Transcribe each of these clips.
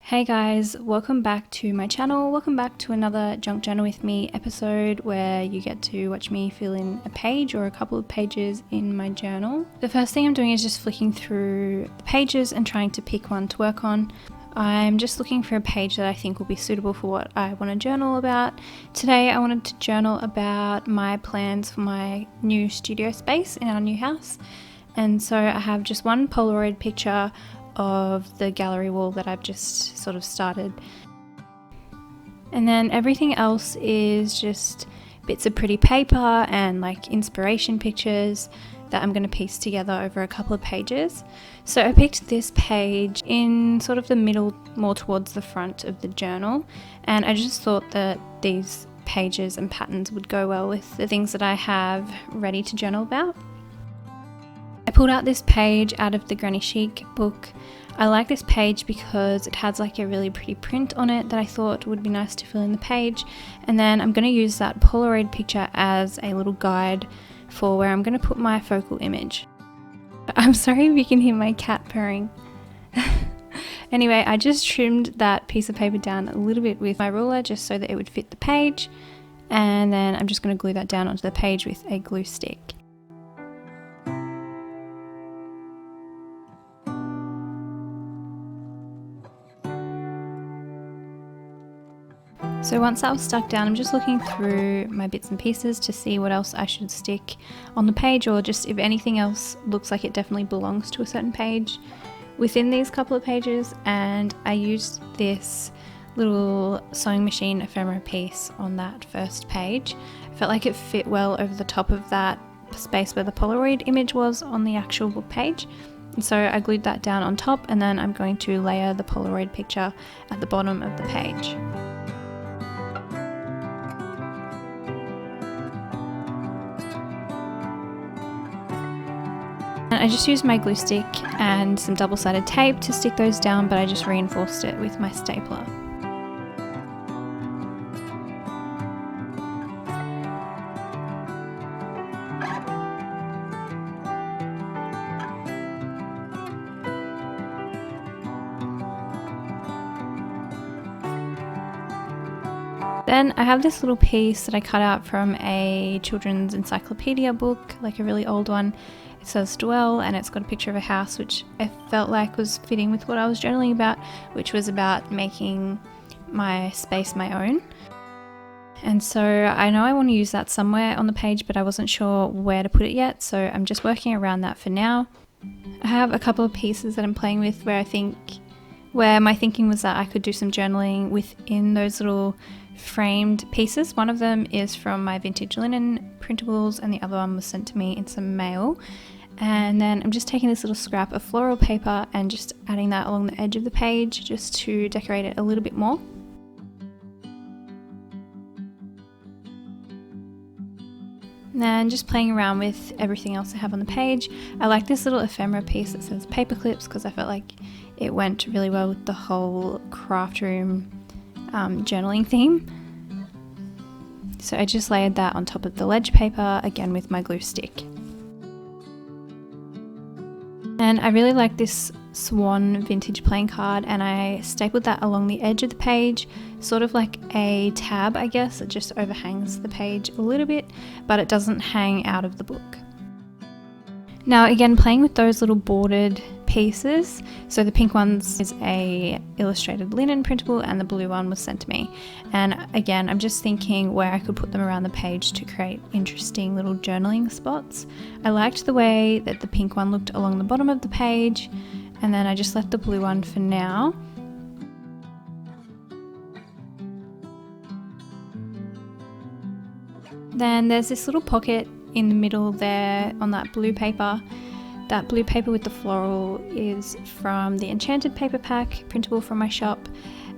Hey guys, welcome back to my channel. Welcome back to another Junk Journal with Me episode where you get to watch me fill in a page or a couple of pages in my journal. The first thing I'm doing is just flicking through the pages and trying to pick one to work on. I'm just looking for a page that I think will be suitable for what I want to journal about. Today I wanted to journal about my plans for my new studio space in our new house. And so I have just one Polaroid picture of the gallery wall that I've just sort of started. And then everything else is just bits of pretty paper and like inspiration pictures that I'm going to piece together over a couple of pages. So I picked this page in sort of the middle, more towards the front of the journal, and I just thought that these pages and patterns would go well with the things that I have ready to journal about. I pulled out this page out of the Granny Chic book. I like this page because it has like a really pretty print on it that I thought would be nice to fill in the page, and then I'm going to use that Polaroid picture as a little guide for where I'm going to put my focal image. I'm sorry if you can hear my cat purring. Anyway, I just trimmed that piece of paper down a little bit with my ruler just so that it would fit the page, and then I'm just going to glue that down onto the page with a glue stick. So once that was stuck down, I'm just looking through my bits and pieces to see what else I should stick on the page, or just if anything else looks like it definitely belongs to a certain page within these couple of pages. And I used this little sewing machine ephemera piece on that first page. I felt like it fit well over the top of that space where the Polaroid image was on the actual book page. And so I glued that down on top, and then I'm going to layer the Polaroid picture at the bottom of the page. I just used my glue stick and some double-sided tape to stick those down, but I just reinforced it with my stapler. Then I have this little piece that I cut out from a children's encyclopedia book, like a really old one. It says Dwell, and it's got a picture of a house, which I felt like was fitting with what I was journaling about, which was about making my space my own. And so I know I want to use that somewhere on the page, but I wasn't sure where to put it yet, so I'm just working around that for now. I have a couple of pieces that I'm playing with where my thinking was that I could do some journaling within those little framed pieces. One of them is from my vintage linen printables, and the other one was sent to me in some mail. And then I'm just taking this little scrap of floral paper and just adding that along the edge of the page just to decorate it a little bit more. And then just playing around with everything else I have on the page. I like this little ephemera piece that says paper clips because I felt like it went really well with the whole craft room journaling theme. So I just layered that on top of the ledge paper, again with my glue stick. And I really like this Swan vintage playing card, and I stapled that along the edge of the page, sort of like a tab, I guess. It just overhangs the page a little bit, but it doesn't hang out of the book. Now again, playing with those little bordered pieces. So the pink ones is a illustrated linen printable, and the blue one was sent to me. And again, I'm just thinking where I could put them around the page to create interesting little journaling spots. I liked the way that the pink one looked along the bottom of the page, and then I just left the blue one for now. Then there's this little pocket in the middle there on that blue paper. That blue paper with the floral is from the Enchanted paper pack printable from my shop,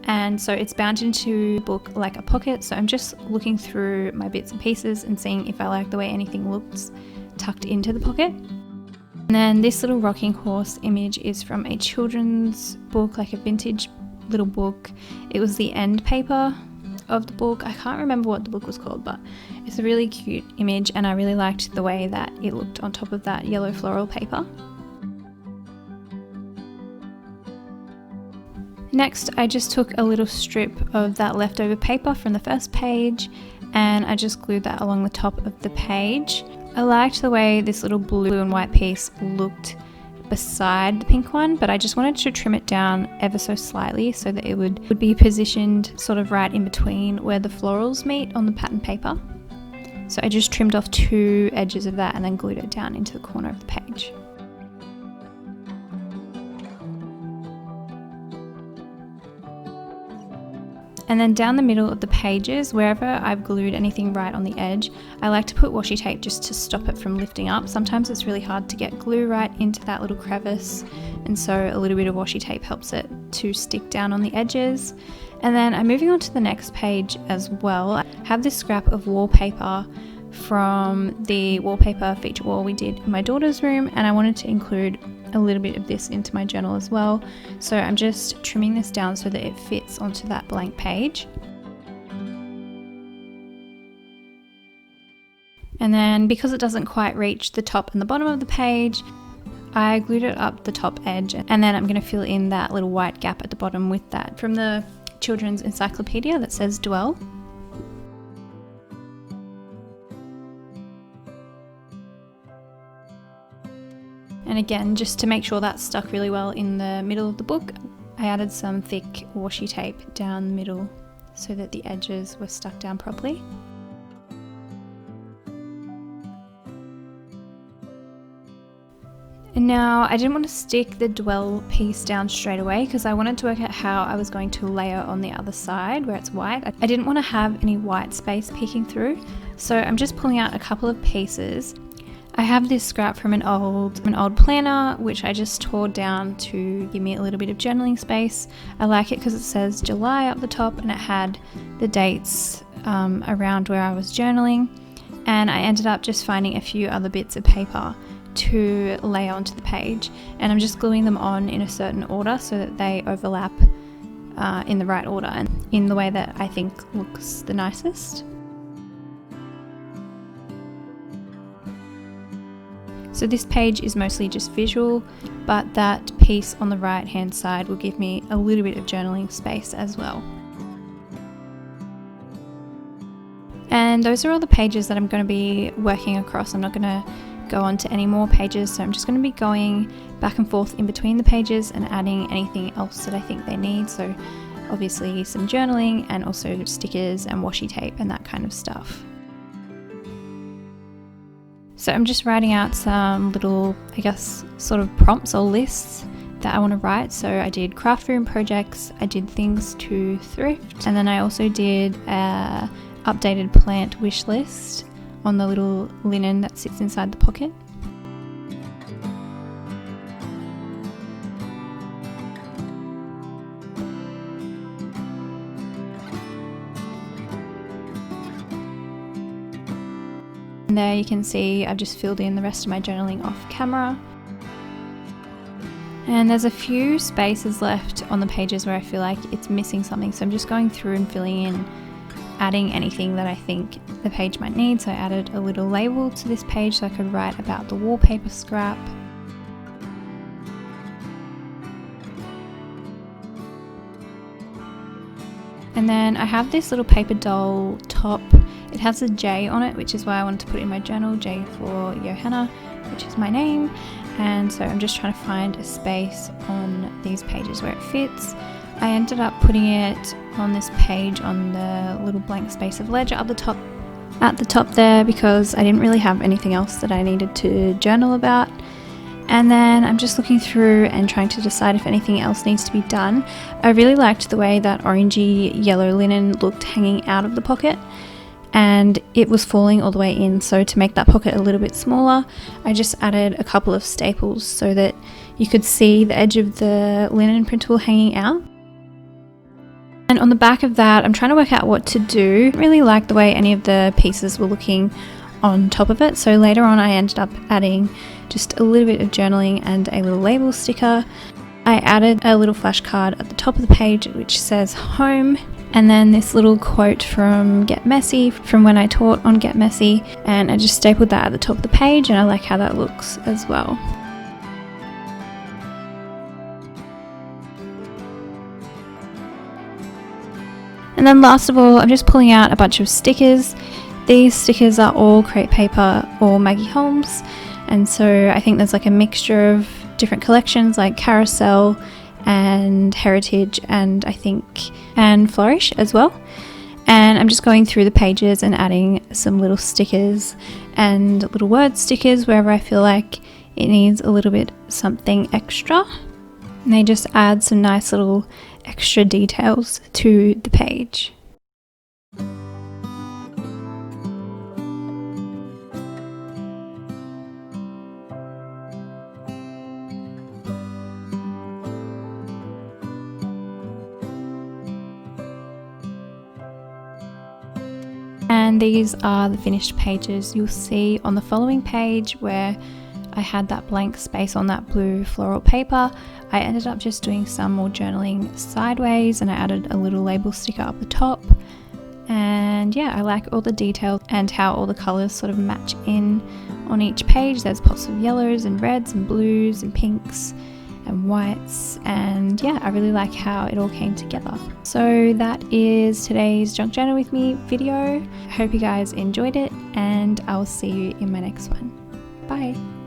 and so it's bound into the book like a pocket. So I'm just looking through my bits and pieces and seeing if I like the way anything looks tucked into the pocket. And then this little rocking horse image is from a children's book, like a vintage little book. It was the end paper of the book. I can't remember what the book was called, but it's a really cute image, and I really liked the way that it looked on top of that yellow floral paper. Next, I just took a little strip of that leftover paper from the first page and I just glued that along the top of the page. I liked the way this little blue and white piece looked beside the pink one, but I just wanted to trim it down ever so slightly so that it would be positioned sort of right in between where the florals meet on the pattern paper. So I just trimmed off 2 edges of that and then glued it down into the corner of the page. And then down the middle of the pages, wherever I've glued anything right on the edge, I like to put washi tape just to stop it from lifting up. Sometimes it's really hard to get glue right into that little crevice, and so a little bit of washi tape helps it to stick down on the edges. And then I'm moving on to the next page as well. I have this scrap of wallpaper from the wallpaper feature wall we did in my daughter's room, and I wanted to include a little bit of this into my journal as well. So I'm just trimming this down so that it fits onto that blank page. And then because it doesn't quite reach the top and the bottom of the page, I glued it up the top edge, and then I'm going to fill in that little white gap at the bottom with that from the children's encyclopedia that says Dwell. And again, just to make sure that stuck really well in the middle of the book, I added some thick washi tape down the middle so that the edges were stuck down properly. And now I didn't want to stick the Dwell piece down straight away because I wanted to work out how I was going to layer on the other side where it's white. I didn't want to have any white space peeking through, so I'm just pulling out a couple of pieces. I have this scrap from an old planner which I just tore down to give me a little bit of journaling space. I like it because it says July up the top and it had the dates around where I was journaling, and I ended up just finding a few other bits of paper to lay onto the page, and I'm just gluing them on in a certain order so that they overlap in the right order and in the way that I think looks the nicest. So this page is mostly just visual, but that piece on the right hand side will give me a little bit of journaling space as well. And those are all the pages that I'm going to be working across. I'm not going to go on to any more pages, so I'm just going to be going back and forth in between the pages and adding anything else that I think they need. So obviously some journaling and also stickers and washi tape and that kind of stuff. So I'm just writing out some little, I guess, sort of prompts or lists that I want to write. So I did craft room projects, I did things to thrift, and then I also did a updated plant wish list on the little linen that sits inside the pocket. And there you can see I've just filled in the rest of my journaling off camera. And there's a few spaces left on the pages where I feel like it's missing something, so I'm just going through and filling in, adding anything that I think the page might need. So I added a little label to this page so I could write about the wallpaper scrap. And then I have this little paper doll top. It has a J on it, which is why I wanted to put it in my journal, J for Johanna, which is my name. And so I'm just trying to find a space on these pages where it fits. I ended up putting it on this page on the little blank space of ledger at the top there because I didn't really have anything else that I needed to journal about. And then I'm just looking through and trying to decide if anything else needs to be done. I really liked the way that orangey yellow linen looked hanging out of the pocket, and it was falling all the way in, so to make that pocket a little bit smaller, I just added a couple of staples so that you could see the edge of the linen printable hanging out. And on the back of that, I'm trying to work out what to do. I didn't really like the way any of the pieces were looking on top of it, so later on I ended up adding just a little bit of journaling and a little label sticker. I added a little flashcard at the top of the page which says home, and then this little quote from Get Messy from when I taught on Get Messy, and I just stapled that at the top of the page, and I like how that looks as well. And then last of all, I'm just pulling out a bunch of stickers. These stickers are all Create Paper or Maggie Holmes, and so I think there's like a mixture of different collections like Carousel and Heritage and I think and Flourish as well. And I'm just going through the pages and adding some little stickers and little word stickers wherever I feel like it needs a little bit something extra. And they just add some nice little extra details to the page. And these are the finished pages. You'll see on the following page where I had that blank space on that blue floral paper. I ended up just doing some more journaling sideways, and I added a little label sticker up the top. And yeah, I like all the details and how all the colours sort of match in on each page. There's pops of yellows and reds and blues and pinks and whites, and yeah, I really like how it all came together. So that is today's Junk Journal with me video. I hope you guys enjoyed it, and I'll see you in my next one. Bye.